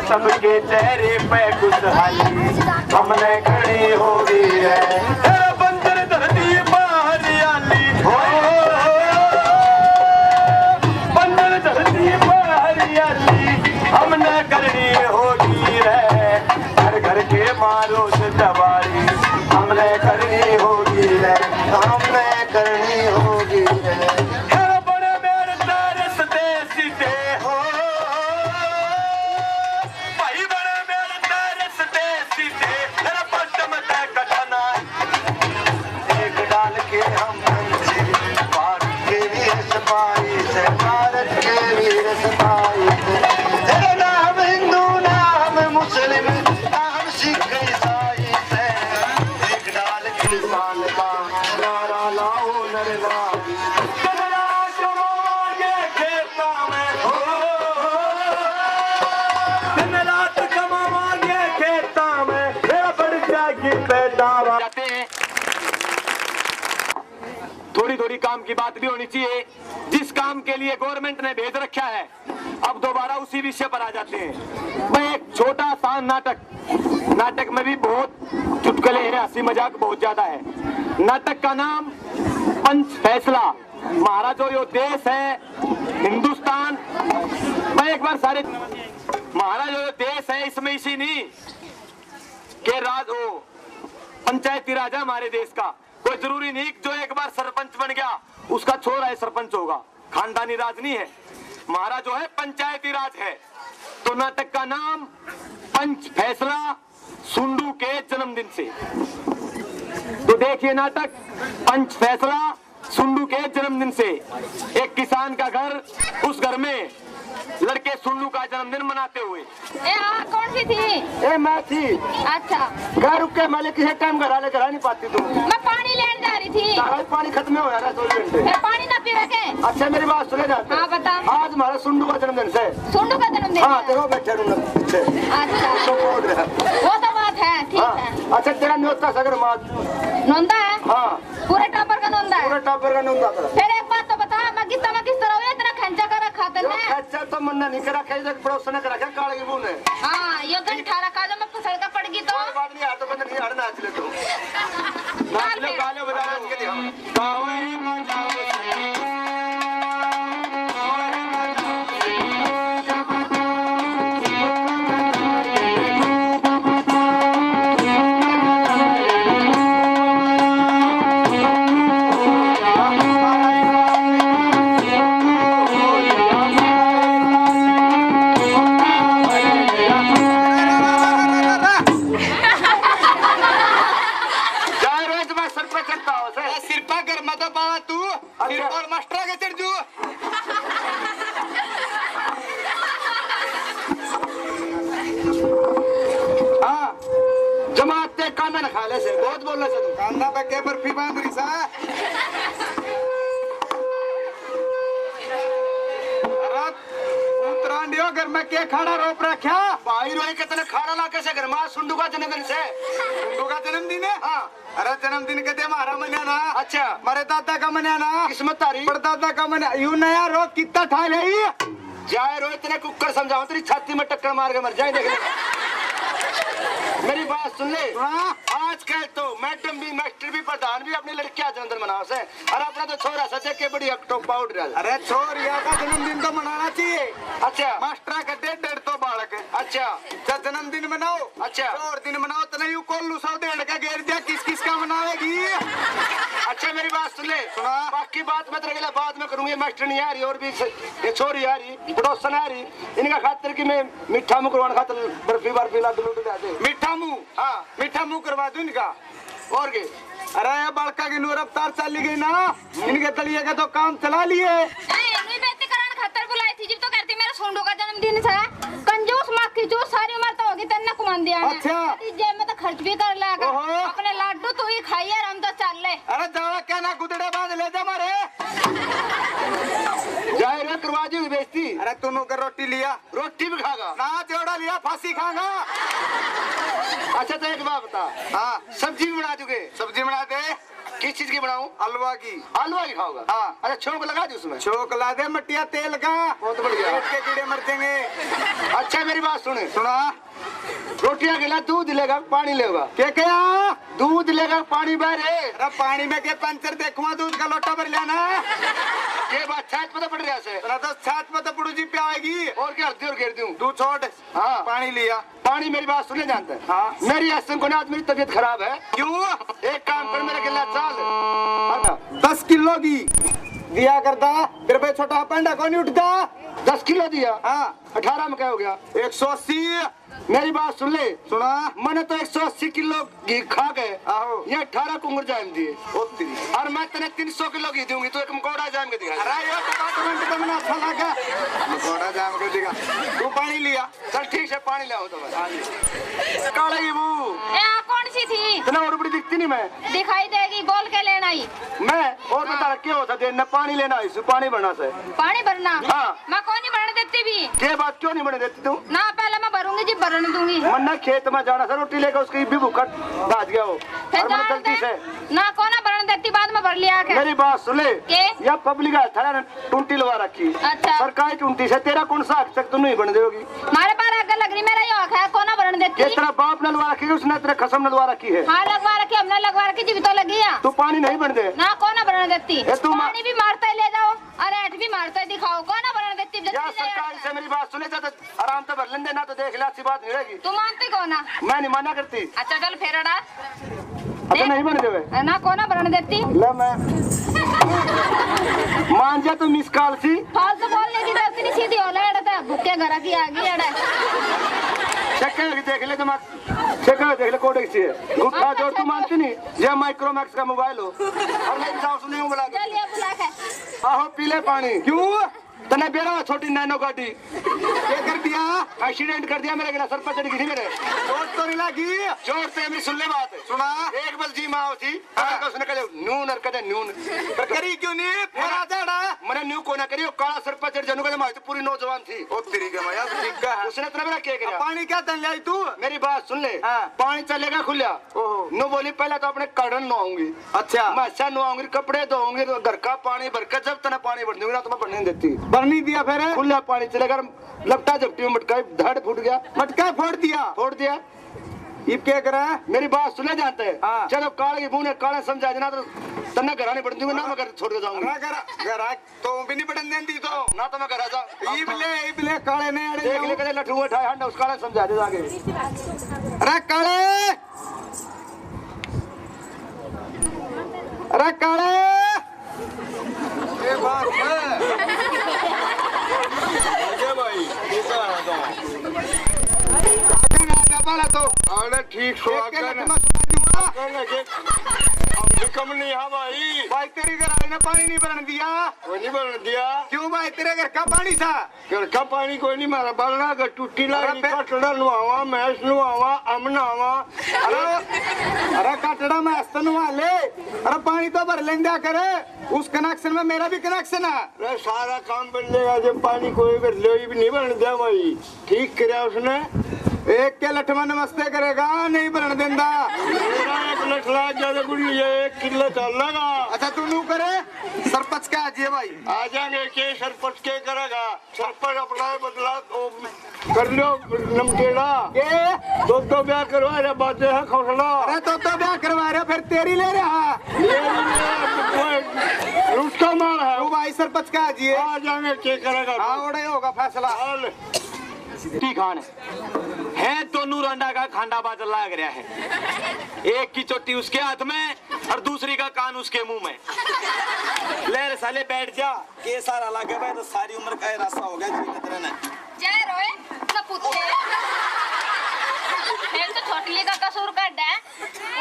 सबके चेहरे पे खुशहाली हमने खड़ी होगी है। बंदर धरती पर हरियाली, बंदर धरती पर हरियाली हमने करनी होगी है। घर घर के मारो से दवारी हमने करनी होगी है, हमने करनी होगी है। थोड़ी थोड़ी काम की बात भी होनी चाहिए। जिस काम के लिए गवर्नमेंट ने भेज रखा है अब दोबारा उसी विषय पर आ जाते हैं। मैं एक छोटा सा नाटक में भी बहुत चुटकुले हैं, हंसी मजाक बहुत ज्यादा है। नाटक का नाम पंच फैसला। हमारा जो यो देश है हिंदुस्तान, मैं एक बार सारे हमारा जो देश है इसमें इसी नहीं के राज हो पंचायती राज है हमारे देश का। कोई जरूरी नहीं जो एक बार सरपंच बन गया उसका छोरा है सरपंच होगा, खानदानी राज नहीं है। हमारा जो है पंचायती राज है। तो नाटक का नाम पंच फैसला, सुंडू के जन्मदिन से। तो देखिए नाटक पंच फैसला सुंडू के जन्मदिन से। एक किसान का घर, उस घर में लड़के सुंडू का जन्मदिन मनाते हुए।
कौन सी थी?
मैं थी।
अच्छा,
घर के मालिक किसी टाइम घर आने करा नहीं पाती तू।
मैं पानी लेने जा रही थी।
पानी खत्म हो रहा है 2 घंटे।
मैं पानी ना पी रखे।
अच्छा मेरी बात सुने जाते।
हाँ बता।
आज हमारा सुंडू का जन्मदिन है।
सुंडू का जन्मदिन?
हाँ देखो बैठे
अच्छा वो तो बात है, ठीक है।
अच्छा तेरा न्योता सगर मात
नोंदा है?
हाँ
पूरे टापर का नोंदा है?
पूरे टापर का न्योता।
फिर एक बात तो बता, मैं किस तरह हुआ इतना खंचा कर रखा तेने?
खंचा तो मन्ना नहीं करा, कहीं पड़ोसन ने करा क्या काले की बूने।
हाँ ये घंटा रखा जो मैं फिसल का पड़ गई तो
बात नहीं आता बंद नहीं हड़ना नाच ले तो
नाच ले
गाले बजा के जमाते कांदा न खाले से बहुत बोलना से तू कांदा पे के बर्फी बांध रही सा उतरांडियो घर में के खाना रोप रखा भाई रोई के तने खाना ला कैसे घर में सुंडू का जन्मदिन से सुंडू का जन्मदिन है। हाँ अरे जन्मदिन के दे हमारा मनाना। अच्छा मारे दादा का मनाना किस्मत तारी परदादा का मना यू नया रोग कितना ठा ले जाए रोई तेरे कुकर समझाओ तेरी छाती में टक्कर मार के मर जाए। देख मेरी बात सुन ले। आजकल तो मैडम भी मास्टर भी प्रधान भी अपनी लड़कियां जन्मदिन मनाओ से और अपना तो छोरा सचे के बड़ी अक्टो पाउडर। अरे छोरिया का जन्मदिन तो मनाना चाहिए। अच्छा मास्टर का 1.5 तो बालक। अच्छा जब जन्मदिन मनाओ। अच्छा और दिन मनाओ तो नहीं कोल्लू 100 का घेर दिया किस किस का मनावेगी। अच्छा मेरी बात सुन ले। सुना बाकी बात मैं तेरे बाद में करूंगी। मास्टर नहीं आ रही और भी ये छोरी आ रही पड़ोसन आ रही इनका खातिर की मैं मीठा मुंह करवाने खातिर बर्फी बर्फी लाडू लूडू दे मीठा मुंह। हाँ मीठा मुंह करवा दूं इनका और के। अरे बड़का की नूर रफ्तार चली गई ना इनके तलिए का तो काम चला लिए।
खतर बुलाई थी जब तो करती मेरा सोंडू का जन्मदिन था। कंजूस मक्खी जो सारी उम्र तो होगी तेने कुमान दिया। अच्छा जेब में तो खर्च भी कर लेगा अपने लाडू तू ही खाइए हम तो चल ले।
अरे जावा क्या ना गुदड़े बांध ले जा मारे जाए रे करवा दी बेइज्जती। अरे तूने कर रोटी लिया रोटी भी खागा ना जोड़ा लिया फांसी खागा। अच्छा तो एक बात बता। हाँ सब्जी भी बना दोगे? सब्जी बना दे। किस चीज की बनाऊं? हलवा की। हलवा की खाओगा? हाँ। अच्छा छोंक लगा दे उसमें। छोंक ला दे मटिया तेल का बहुत बढ़िया के कीड़े मर जाएंगे। अच्छा मेरी बात सुने। सुना रोटियां खिला दूध लेगा पानी लेगा क्या क्या दूध लेगा पानी बारे। अरे पानी में के पंचर देखुआ दूध का लोटा भर लेना के बात छात पे तो पड़ रहा है तो छात पे तो पड़ू जी पे आएगी और क्या हल्दी और घेर दूं दूध छोड़। हाँ पानी लिया पानी मेरी बात सुनने जानते हैं। हाँ मेरी को ना आज मेरी तबीयत खराब है। क्यों? एक काम कर मेरे गिला चाल 10 किलो की दिया करता तेरे पे छोटा पंडा कौन उठता 10 किलो दिया। हाँ 18 में क्या हो गया 180। मेरी बात सुन ले। सुना मैंने तो 180 किलो घी खा गए ये 18 कुंगर जाम दिए और मैं तेने 300 किलो घी दूंगी तो एक मकोड़ा जाम के दिखा। तो मैंने अच्छा लगा मकोड़ा जाम के दिखा। तू पानी लिया चल ठीक है पानी लाओ तो काला की बू
कौन सी थी
इतना और बड़ी दिखती नहीं मैं
दिखाई देगी बोल के लेना ही
मैं और बता क्या होता देना पानी लेना इस पानी भरना से
पानी भरना।
हाँ
मैं कौन नहीं भरने देती भी
क्या बात क्यों नहीं भरने देती तू
ना पहले मैं भरूंगी जी भरने दूंगी।
मन्ना खेत में जाना सर रोटी लेकर उसकी भी भूखा भाज गया हो
ना कौन भरने बरण देती, बाद में भर लिया के।
मेरी बात सुन ले,
के?
या पब्लिक है थारा ने टूंटी लगा रखी।
अच्छा।
सरकारी टूंटी से तेरा कौन सा हक तक तू नहीं बन देगी?
मारे पार आगे लग रही, मेरा ये हक है, कौन बरण देती?
किस तरह बाप ने लगवा रखी है, उसने तेरा खसम लगवा रखी है।
हाँ लगवा रखी, हमने लगवा रखी, जीवित तो लगी है।
तू पानी नहीं बन दे
ना कौन बरण देती?
ए, तू
पानी भी मारता है, ले जाओ, अरे ऐठ भी मारता है, दिखाओ कौन बरण देती?
या सरकार से मेरी बात सुने जाते आराम से भर लेंगे ना, तो देख ले अच्छी बात नहीं रहेगी।
तू मानती कौन?
मैं नहीं माना करती।
अच्छा चल फेरड़ा
अच्छा नहीं बन देवे
ना, कौन बरण देती?
ले मैं मान जा तू मिस कॉल सी
फालतू बोलने की जरूरत नहीं, सीधी हो लड़ता है, भूखे घर की आ गई अड़ा।
चेक देख ले दिमाग, चेक देख ले कोडेक्स है गुट्ठा जोड़। तू मानती नहीं ये माइक्रोमैक्स का मोबाइल हो और मैं जाऊं सुने बुला के।
चल ये बुला के
आहो पीले पानी।
क्यों
तने बेरा छोटी नैनो गाड़ी
क्या कर दिया?
एक्सीडेंट कर दिया मेरे, सर पर चढ़ गई थी मेरे।
चोट तो नहीं लगी?
चोट से मेरी सुन ले बात
सुना?
एक बल जी माँ थी तो उसने कहा नून और कदे नून
करी क्यों नहीं? फेरा जाड़ा
मैंने न्यू को ना करी, काला सर पर चढ़ जानू का माँ तो पूरी नौजवान थी।
ओ तेरी के माया ठीक है।
उसने तेरा मेरा क्या किया?
पानी क्या तन लाई तू?
मेरी बात सुन ले,
हाँ।
पानी चलेगा खुला।
ओहो।
नो बोली पहले तो अपने कड़न नहाऊंगी,
अच्छा
मैं अच्छा नहाऊंगी, कपड़े धोऊंगी, तो घर का पानी भरकर जब तना पानी भर दूंगी ना तो मैं भरने नहीं देती।
भर नहीं दिया फिर?
खुला पानी चलेगा, लपटा झपटी में मटका धड़ फूट गया,
मटका फोड़ दिया?
फोड़ दिया।
ये क्या करा?
मेरी बात सुने जानते हैं?
हाँ।
चलो काले की बूने काले समझा देना तो तन्ना घर आने पड़ दूंगी ना, मैं घर छोड़ के जाऊंगी
घर तो भी नहीं पड़न देती तो
ना, तो मैं घर आ जाऊँ।
इबले काले ने अड़े
देख ले कदे लठुआ उठाए हंडा उस काले समझा दे आगे।
अरे काले, अरे काले, ये बात है
भाई
वाला तो
अरे ठीक कम नहीं है भाई।
भाई तेरे घर वाले ने पानी नहीं भरन दिया?
कोई नहीं बन दिया।
क्यों भाई तेरे घर का पानी था?
घर का पानी कोई नहीं मारा, बलना का टूटी लगी,
अरे
कटड़ा नुआवा, मैस नुआवा, अम नहावा।
अरे कटड़ा में हस्तन वाले, अरे पानी तो भर लेंदा करे, उस कनेक्शन में मेरा भी कनेक्शन है।
अरे सारा काम बन जाएगा जब पानी कोई कर ले भी नहीं बन दिया भाई। ठीक कराया उसने,
एक के लठमा नमस्ते करेगा, नहीं भरन देंदा।
मेरा एक लठला ज्यादा गुड़ी है, 1 किलो चल लगा।
अच्छा तू नू करे, सरपंच का आज है भाई।
आ जाएंगे के सरपंच के करेगा, सरपंच अपना बदला तो कर लो नमकेड़ा
के
दो ब्याह करवा रहे बातें है खौसला।
अरे तो ब्याह करवा रहे, फिर तेरी ले रहा
रुस्ता मार है।
तू भाई सरपंच का आज
आ जाएंगे के करेगा।
हाँ ओड़े होगा फैसला।
खान है तो नूरांडा का खांडा बादल लाग रहा है, एक की चोटी उसके हाथ में और दूसरी का कान उसके मुंह में। ले रे साले बैठ जा, के सारा लागे भाई तो सारी उम्र का रास्ता हो गया जीवित रहना।
जय रोए ना पुत्ते, फिर तो छोटली का कसूर कर है,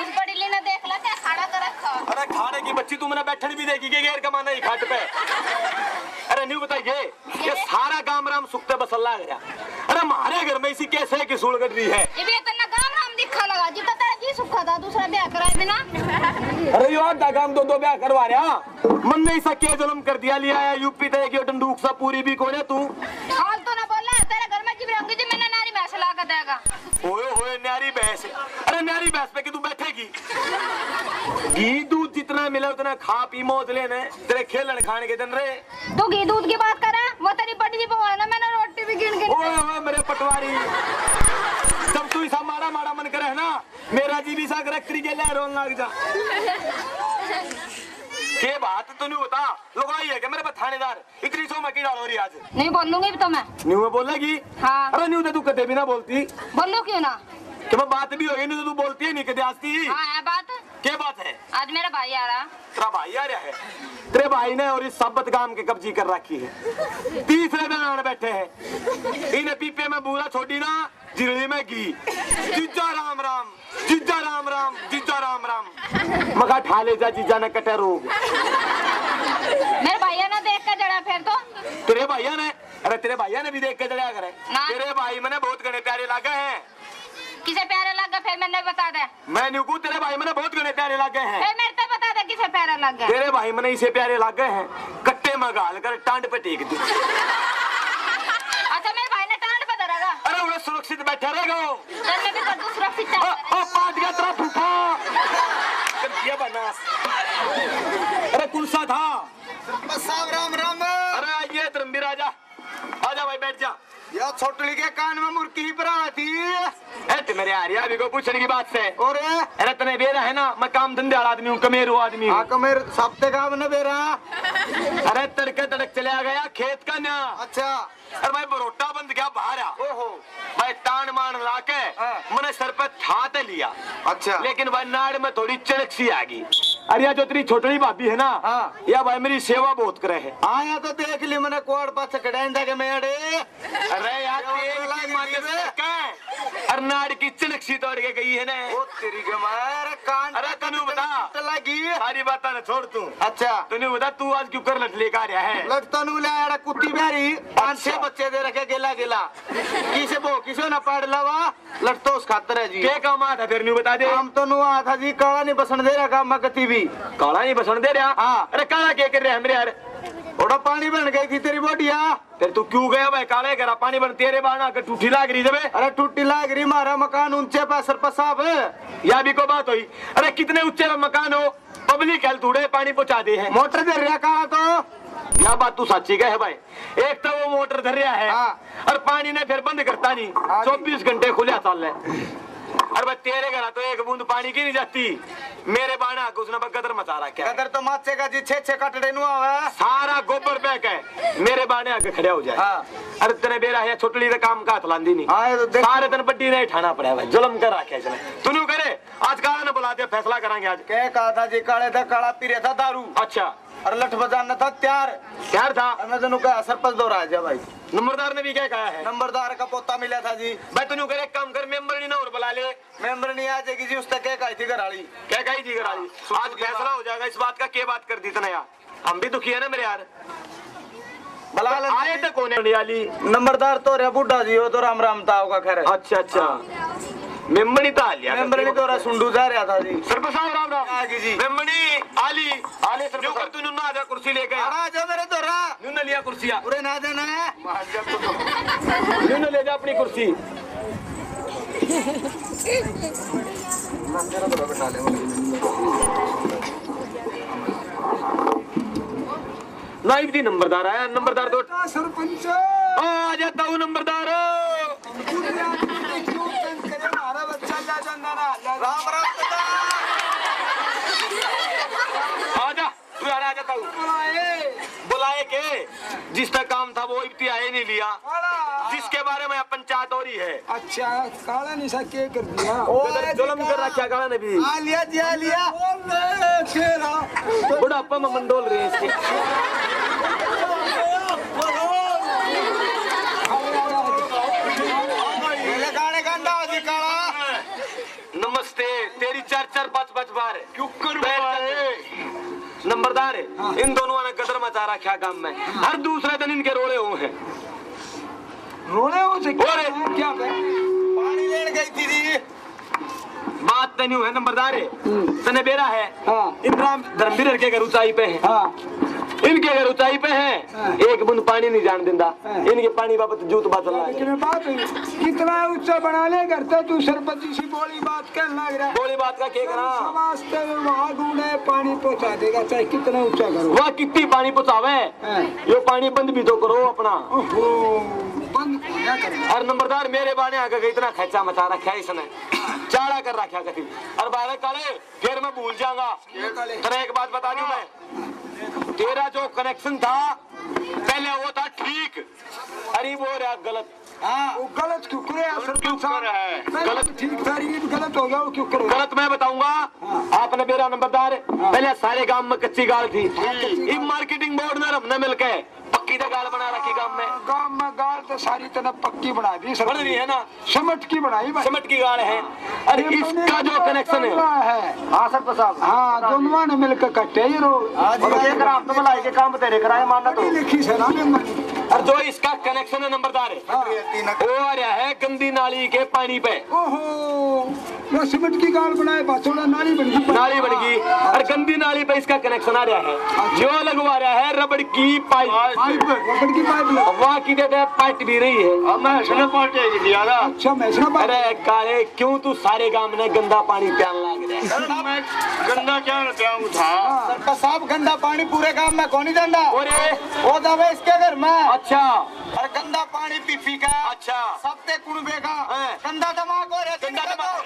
उस बड़ी ने देख ला क्या खड़ा कर रखा।
अरे खाने की बच्ची तुमने बैठन भी देगी के गैर कमाना ही खाट पे। अरे नहीं बताइए, ये सारा काम राम सुखते बसल्ला गया। अरे हमारे घर में इसी कैसे की सूल गट रही है।
ये भी इतना काम राम दिखा लगा जितना तेरा जी सुखा था, दूसरा ब्याह कराए बिना।
अरे यो आधा काम दो ब्याह करवा रहा, मन ने ऐसा क्या जुल्म कर दिया, लिया है यूपी तक की डंडूक सा पूरी भी कोने तू।
हाल तो ना बोलना, तेरे घर में जिब रहूंगी जी मैंने नारी भैंस ला कर देगा।
ओए होए न्यारी भैंस, अरे न्यारी भैंस पे कि तू बैठेगी। घी दूध जितना मिला उतना खा पी मौज लेने, तेरे खेलन खाने के दिन रे।
तू घी दूध की बात कर, वो तेरी बड़ी जी है ना, मैंने रोटी भी गिन गिन।
ओए होए मेरे पटवारी, जब तू ऐसा माड़ा माड़ा मन करे है ना, मेरा जी भी सा रखरी के ले रोन लग जा। के बात तो नहीं होता, लुगाई है कि मेरे पे थानेदार इतनी सो में कीड़ा हो रही आज।
नहीं बोलूंगी तो मैं।
न्यू में बोलेगी?
हाँ।
अरे न्यू तो तू कदे भी ना बोलती।
बोलू क्यों ना?
कि मैं बात भी होगी, नहीं तो तू बोलती है नहीं कदे आती।
हाँ है बात।
क्या बात है?
आज मेरा भाई आ रहा।
तेरा भाई आ रहा है? तेरे भाई ने और इस साबत गांव के कब्जी कर रखी है, तीसरे दिन आने बैठे हैं। इन्हें पीपे में बूरा छोड़ी ना, जिरड़ी में घी। जीजा राम राम, जीजा राम राम, जीजा राम राम। मगा ठा ले जा जीजा ने कटे रोग।
मेरे भैया ने देख कर जड़ा फिर तो।
तेरे भैया ने? अरे तेरे भैया ने भी देख के जड़ा करे।
ना।
तेरे भाई मैंने बहुत घने प्यारे लागे हैं।
किसे प्यारे लगा फिर मैंने बता दे।
मैं न्यू को तेरे भाई मैंने बहुत घने प्यारे लागे हैं।
फिर मेरे तो बता दे किसे प्यारे लग गया।
तेरे भाई मैंने इसे प्यारे लागे हैं, कट्टे में गाल कर टांड पे टेक दी।
अच्छा मेरे भाई ने टांड पे धरेगा।
अरे उन्हें सुरक्षित बैठा रहेगा।
चल मैं भी कर दूं सुरक्षित।
पाट गया तेरा फूफा। ये बनास। अरे कौन सा था?
साहब राम राम।
अरे ये धर्मवीर आजा, आजा भाई बैठ जा।
यह छोटली के कान में मुर्की ही परा थी।
ए मेरे आर्या अभी को पूछने की बात से।
और
अरे तने बेरा है ना, मैं काम धंधे वाला आदमी हूँ, कमेरू आदमी हूँ।
कमेर सप्ते काम न बेरा।
अरे तड़के तड़क चला गया खेत का ना।
अच्छा।
अरे भाई बरोटा बंद गया बाहर आ।
ओहो।
भाई तान मान लाके मैंने सर पे थाते लिया।
अच्छा।
लेकिन भाई नाड़ में थोड़ी चड़क सी आ गई। अरे या जो तेरी छोटड़ी भाभी है ना, या भाई मेरी सेवा बहुत करे है।
आया तो देख ली मैंने कोड़ पास कड़ाइंदा के मेड़े।
अरे यार तेल की माने से अरे नाड़ की चड़क सी तोड़ के गई है ना।
ओ तेरी के मार कान।
अरे तनु बता
लगी
सारी बात ना छोड़ तू।
अच्छा
तनु बता तू आज क्यों कर लट लेकर आ रहा है?
लटता नू लाया कुत्ती बैरी 5-6 बच्चे दे रखे गेला गेला किसे ना पढ़ लवा लटतो उस खातर है जी।
क्या काम आता फिर नहीं बता दे।
हम तो नु था जी काला नहीं बसन दे रहा काम मगती भी।
काला नहीं बसन दे रहा?
हाँ।
अरे काला क्या कर रहे हैं मेरे यार?
ओड़ा पानी बन गई थी तेरी बोटिया।
फिर तू क्यों गया भाई काले करा पानी बन तेरे बाना के टूटी लाग रही जब।
अरे टूटी लाग रही मारा मकान ऊंचे पे सरपंच साहब।
या भी को बात हुई। अरे कितने ऊंचे मकान हो, पब्लिक हेल्थ उड़े पानी पहुंचा दे है।
मोटर दे रहा काला तो
यह बात तू सच्ची कहे भाई। एक तो वो मोटर धर रहा है और पानी ने फिर बंद करता नहीं, 24 घंटे खुला चल रहा। अरे भाई तेरे घर तो एक बूंद पानी की नहीं जाती, मेरे बाना को उसने गदर मचा रखा है।
गदर तो माचे का जी 6-6 कटड़े नु आवे।
सारा गोबर पैक है, मेरे बाने आके खड़े हो जाए। अरे तेरे बेरा है छोटली का काम का हथलांदी नहीं।
तो
सारे दिन बड्डी नहीं उठाना पड़ा भाई, जुल्म कर रखे इसने। तू करे आज काला ने बुला दिया, फैसला करेंगे आज।
क्या कहा था जी? काले था काला पी रहा था दारू।
अच्छा।
और लठ बजाना था त्यार
था।
मैं तेनू कहा सरपंच दो रहा है भाई।
नंबरदार ने भी क्या कहा है?
नंबरदार का पोता मिला था जी।
भाई तू करे काम कर, मेंबर नहीं ना और बुला ले।
मेंबर नहीं आ जाएगी जी, उस तक क्या कही थी घराली।
क्या कही थी घराली? आज फैसला हो जाएगा इस बात का। क्या बात कर दी तने यार? हम भी दुखी है ना मेरे यार।
बला
आए थे कौन है?
नंबरदार तो रे बुड्ढा जी, वो तो राम राम था होगा खैर।
अच्छा अच्छा। मेंबरी तो आलिया,
मेंबरी तो रहा सुंडू जा रहा था जी।
सरपंच साहब राम राम।
आगे जी
मेंबरी आली
आले सरपंच
कर तू ना आजा कुर्सी लेके
आ जा मेरे तो रहा
नुन लिया कुर्सियां
पूरे ना देना है।
नुन ले जा अपनी कुर्सी। नाइब जी नंबरदार आया। नंबरदार तो
सरपंच
आ जाता हूँ नंबरदार।
हमारा बच्चा जा जाना
राम राम
आजा तू यार, आ जाता हूँ। बुलाए के जिसका काम था वो इब्ती आए नहीं लिया, जिसके बारे में पंचायत हो रही है।
अच्छा काला निशा के कर दिया।
जुल्म कर रखा काला ने भी।
आ लिया जी आ लिया।
बुढ़ापा में मंडोल रहे हैं इसके। नमस्ते। तेरी 4-5 बार क्यों कर नंबरदार है। इन दोनों ने गदर मचा रखा काम में। हर दूसरे दिन इनके रोड़े हुए हैं।
रोने हो से क्या
पानी लेने गई थी जी।
बात तो नहीं है नंबरदार है। तने बेरा है।
हाँ।
इंदिरा धर्मवीर के घर ऊंचाई पे है।
हाँ।
इनके घर ऊंचाई पे है। एक बूंद पानी नहीं जान देता। इनके पानी बाबत जूत बात चल रहा है।
लेकिन बात कितना ऊंचा बना ले करता तू सरपंच सी बोली बात कहने लग रहा है।
बोली बात का क्या करा?
वास्ते में वहाँ ढूंढे पानी पहुँचा देगा, चाहे कितना ऊंचा करो।
वहाँ कितनी पानी पहुँचावे? यो पानी बंद भी तो करो अपना।
बंद क्या करें?
और नंबरदार मेरे बाने आकर इतना खर्चा मचा रखा है इसने, चाड़ा कर रखा कभी। और बारे काले फिर मैं भूल जाऊंगा। तेरा एक बात बता दूं मैं, तेरा जो कनेक्शन था पहले वो था ठीक, अरे वो रहा गलत।
वो गलत क्यों करे?
क्यों कर रहा है?
गलत ठीक था, ये भी गलत हो गया, वो क्यों करे?
गलत मैं बताऊंगा। आपने मेरा नंबरदार पहले सारे गांव में कच्ची गाड़ थी। इस मार्केटिंग बोर्ड ने हमने मिलके पक्की गाड़ बना रखी गांव में।
गांव में गाड़ तो सारी तरह पक्की बना दी,
बन रही है ना?
सिमट की बनाई,
सिमट की गाड़ है। अरे इसका जो कनेक्शन है
हाँ सरपंच साहब।
हाँ दोनों ने मिलकर कटे ये रोड।
तो बुलाई के काम तेरे कराए मानना तो
लिखी से ना
और जो इसका कनेक्शन है नंबरदार है वो आ रहा है गंदी नाली के पानी पे।
ओहो वो सिमट की गाड़ बनाए बाचोड़ा नाली बन गई।
नाली बन गई और गंदी नाली पे इसका कनेक्शन आ रहा है। जो लगवा रहा है रबड़ की पाइप।
पाइप
रबड़ की पाइप लगा।
वहाँ की देते पाइट भी रही है।
अब मैं इसने पहुंचेगी दिया था।
अच्छा मैसना पाइप।
अरे काले क्यों तू सारे गांव में गंदा पानी पियान लग रहा है?
अरे मैं गंदा क्या पियाऊं था?
सरका साहब गंदा पानी पूरे गांव में कौन ही जानता?
अरे
वो दबे इसके घर में।
अच्छा
और गंदा पानी पी पी का
अच्छा
सबते कुनबे का
हाँ।
गंदा दिमाग हो रहा
गंदा दिमाग।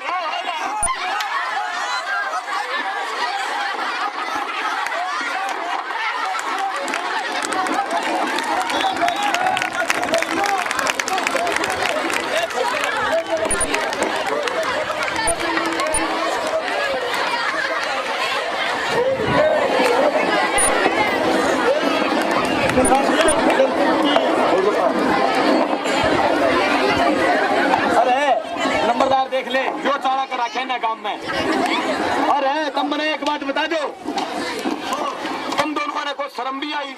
अरे नंबरदार देख ले जो चारा कर रखे ना काम में। अरे तुम मैंने एक बात बता दो, तुम दोनों ने को शर्म भी आई?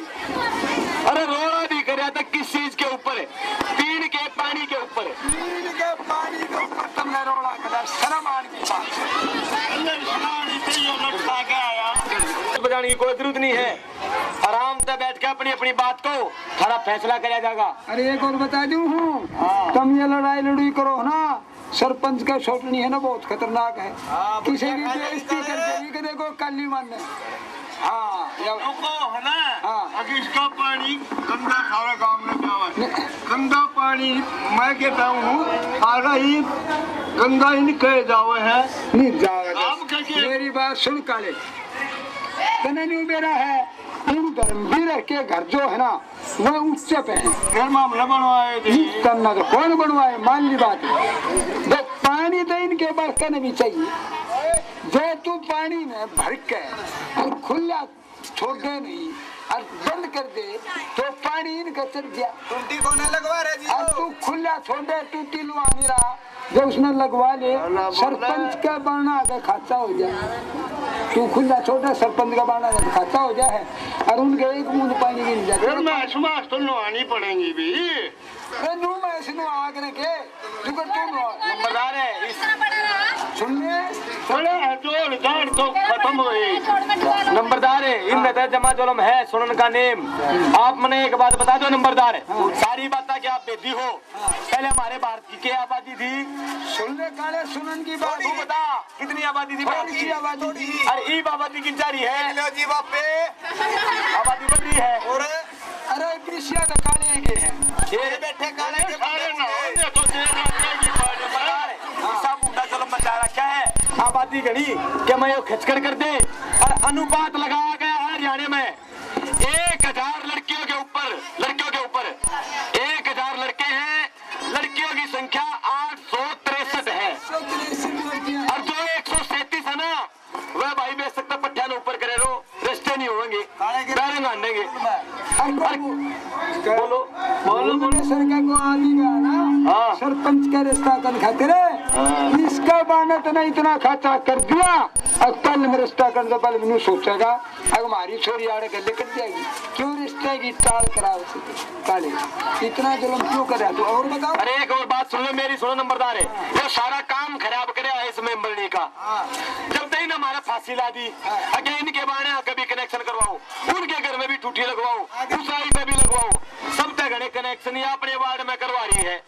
अरे रोना भी कर था किस चीज के ऊपर है? पीने के पानी के ऊपर है।
पीने के पानी के ऊपर तुमने रोड़ा कर शर्म आने की बात।
बजाने की कोई जरूरत नहीं है, आराम से बैठ के अपनी अपनी बात को थोड़ा फैसला किया जाएगा।
अरे एक और बता दूं हूँ, तुम ये लड़ाई लड़ी करो ना, सरपंच का छोटनी है ना बहुत खतरनाक है। किसी की बेइज्जती कर देगी कि देखो काली मान ने। हाँ
है ना?
हाँ।
अगर इसका पानी गंदा सारा गांव में क्या है? गंदा पानी मैं कहता हूँ सारा ही गंदा ही निकल जावे है।
नहीं जाएगा।
आप कैसे?
मेरी बात सुन काले, तने नहीं मेरा है इन धर्मवीर के घर जो है ना वह ऊंचे पे है।
फिर मामला बनवाए थे।
करना तो कौन बनवाए, मान ली बात। देख पानी तो इनके बरकने भी चाहिए। जो तू पानी में भर के और खुला छोड़ दे नहीं और बंद कर दे तो पानी इनका चढ़ गया।
टूटी को न लगवा रहे जी।
अब तू खुला छोड़ दे, टूटी लुआ नहीं रहा, जो उसने लगवा ले सरपंच का बनना का खाता हो जाए। तू खुला छोटा सरपंच का बनना का खाता हो जाए और उनके एक बूंद पानी गिर जाए।
फिर मैं सुमास तो नहानी पड़ेंगी भी।
नू मैं इसनु आग ने के जुगर तू
नंबरदार है इस
सुनने
थोड़ा हटोड़ गाड़ तो खत्म हुई।
नंबरदार है इन नजर जमा जुलम है सुनन का नेम। आप मने एक बात बता दो नंबरदार, सारी बात क्या आप बेदी हो? पहले हमारे भारत की क्या आबादी थी?
सुनने काले सुनन की बात
तू बता कितनी आबादी थी भारत की?
आबादी
अरे ईब आबादी की जारी है,
लो जी बापे।
आबादी बढ़ रही है।
और
अरे कृषिया का काले के हैं
ये
बैठे काले के
सारे नहाने तो देना चाहिए पानी में।
सब बूढ़ा जुलम मचा रखा है। आबादी घड़ी के मैं खिचकर कर दे और अनुपात लगाया गया है हरियाणा में 1000 लड़कियों के ऊपर 1000 लड़के हैं, लड़कियों की संख्या 863 है और जो 137 है ना वह भाई बेच सकता पट्टिया ने ऊपर करे रो रिश्ते नहीं होंगे, बैरंग आनेंगे। बोलो बोलो
सरकार को आदि का ना
हाँ।
सरपंच का रिश्ता कर खातिर इसका बाना तो नहीं इतना खर्चा कर दिया और कल में रिश्ता कर दो, पहले मैंने सोचेगा अगर हमारी छोरी आड़े के लेकर जाएगी क्यों रिश्ते की टाल करा काले इतना जुल्म क्यों कर रहा तू? और बताओ।
अरे एक और बात सुन लो मेरी, सुनो नंबरदार है ये सारा काम खराब करे इस मेंबरनी का। जब तक ना हमारा फांसी ला दी अगे इनके बाने कभी कनेक्शन करवाओ, उनके घर में भी टूटी लगवाओ, उसाई पे भी लगवाओ, सब तक घने कनेक्शन ये अपने वार्ड में करवा रही है।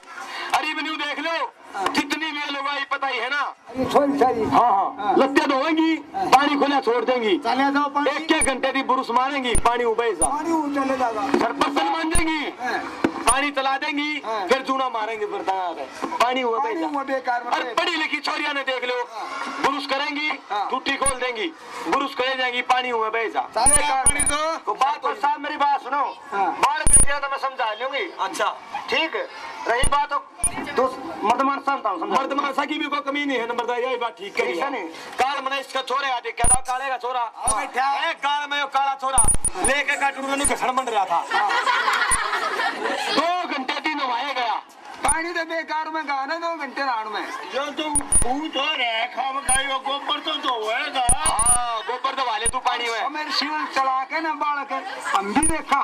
अरे न्यू देख लो जितनी भी लगवाई पता ही है ना।
ये छोरी सारी
हाँ लत्ते धोएंगी पानी खुला छोड़ देंगी,
चले जाओ पानी
1 घंटे की बुरुस मारेंगी पानी उबेगा,
पानी चले जाएगा
सरपंच मान देंगी पानी चला देंगी फिर जूना मारेंगे फिर पानी हुआ
पानी वो बेकार में
और पढ़ी लिखी छोरिया ने देख लो बुरुस करेंगी टूटी खोल देंगी बुरुस करे जाएंगी पानी हुआ बेचा। तो बात और साहब मेरी बात सुनो, बाढ़ बेटिया तो मैं समझा लूंगी। अच्छा ठीक है, रही बात तो मर्दमान मर्दमानसा की भी कोई कमी नहीं है नंबरदार, यही बात ठीक करी है। काल मने इसका छोरे आते क्या था काले का छोरा काल में काला छोरा लेके का टूटने घसड़ बन रहा था 2 घंटे दिन नवाया गया
पानी तो बेकार में गाना 2 घंटे राण में
जो तू तो रहे खाम खाई वो गोबर तो होएगा।
हाँ गोबर दबा ले तू पानी में।
मेरे शिवल चला के ना बाढ़ के हम भी देखा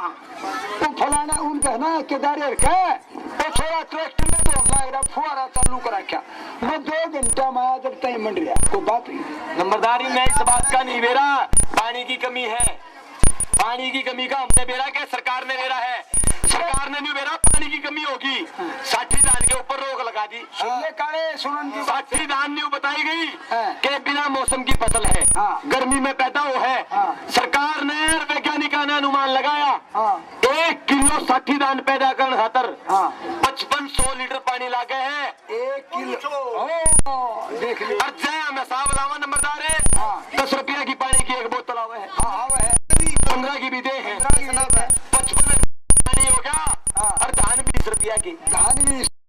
तो फलाना उनका ना केदार का वो छोरा ट्रैक्टर में तो लाग रहा फुआरा चालू करा क्या मैं 2 घंटा में आया जब तक मंड रहा को बात हुई।
नंबरदारी में इस बात का नहीं बेरा पानी की कमी है, पानी की कमी का हमने बेरा के सरकार ने बेरा है साठी धान के ऊपर रोक लगा दी।
सुनने काले सुनन की
साठी धान न्यू बताई गई
हाँ।
कि बिना मौसम की फसल है,
हाँ।
गर्मी में पैदा हो है।
हाँ।
सरकार ने वैज्ञानिकों ने अनुमान लगाया
हाँ।
1 किलो साठी धान पैदा करने खातर
हाँ।
5500 लीटर पानी लागे है।
1 किलो देख ली।
और जय हमें साहब लावा नंबरदार है
हाँ।
10 रुपया की पानी